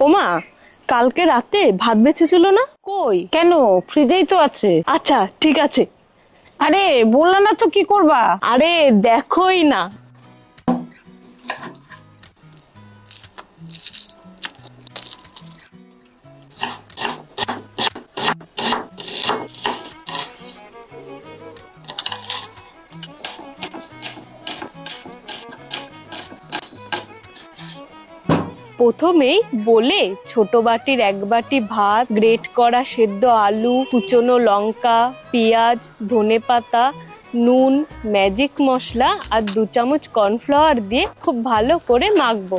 ওমা, কালকে রাতে ভাত বেঁচেছিল না? কই? কেন? ফ্রিজেই তো আছে। আচ্ছা ঠিক আছে। আরে বললা না তো কি করবা? আরে দেখোই না। প্রথমেই বলে ছোট বাটির 1 বাটি ভাত, গ্রেট করা সেদ্ধ আলু, কুচনো লঙ্কা, পেঁয়াজ, ধনেপাতা, নুন, ম্যাজিক মশলা আর 2 চামচ কর্নফ্লাওয়ার দিয়ে খুব ভালো করে মাখবো।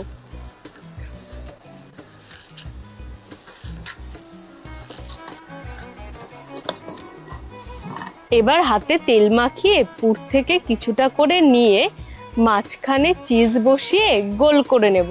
এবার হাতে তেল মাখিয়ে পুর থেকে কিছুটা করে নিয়ে মাঝখানে চিজ বসিয়ে গোল করে নেব।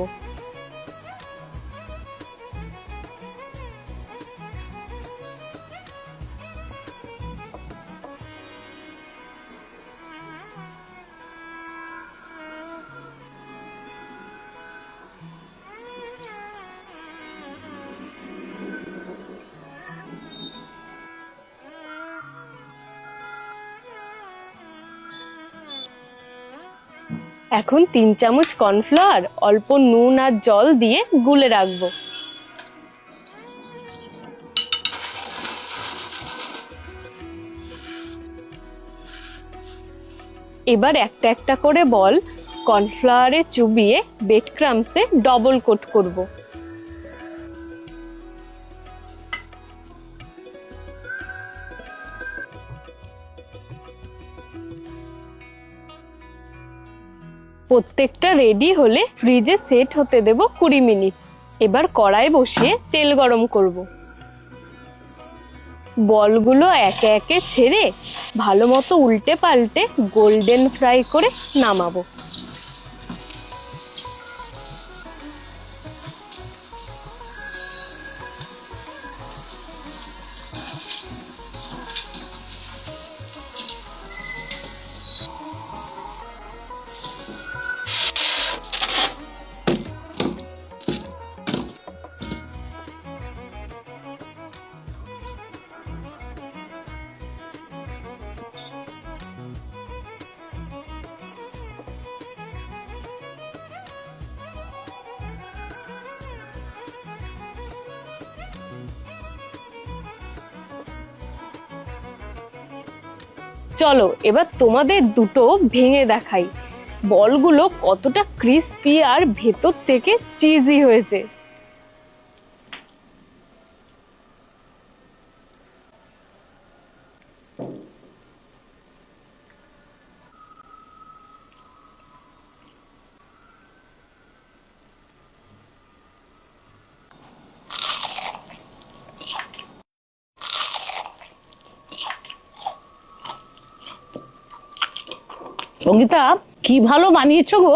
এখন 3 চামচ কর্নফ্লাওয়ার, অল্প নুন আর জল দিয়ে গুলে রাখবো। এবার একটা একটা করে বল কর্নফ্লাওয়ারে চুবিয়ে ব্রেড ক্রাম্বসে ডবল কোট করব। প্রত্যেকটা রেডি হলে ফ্রিজে সেট হতে দেব 20 মিনিট। এবার কড়াই বসিয়ে তেল গরম করব। বলগুলো একে একে ছেড়ে ভালো মতো উল্টে পাল্টে গোল্ডেন ফ্রাই করে নামাবো। চলো এবার তোমাদের দুটো ভেঙে দেখাই বলগুলো কতটা ক্রিস্পি আর ভেতর থেকে চিজি হয়েছে। সঙ্গীতা, কি ভালো বানিয়েছো গো।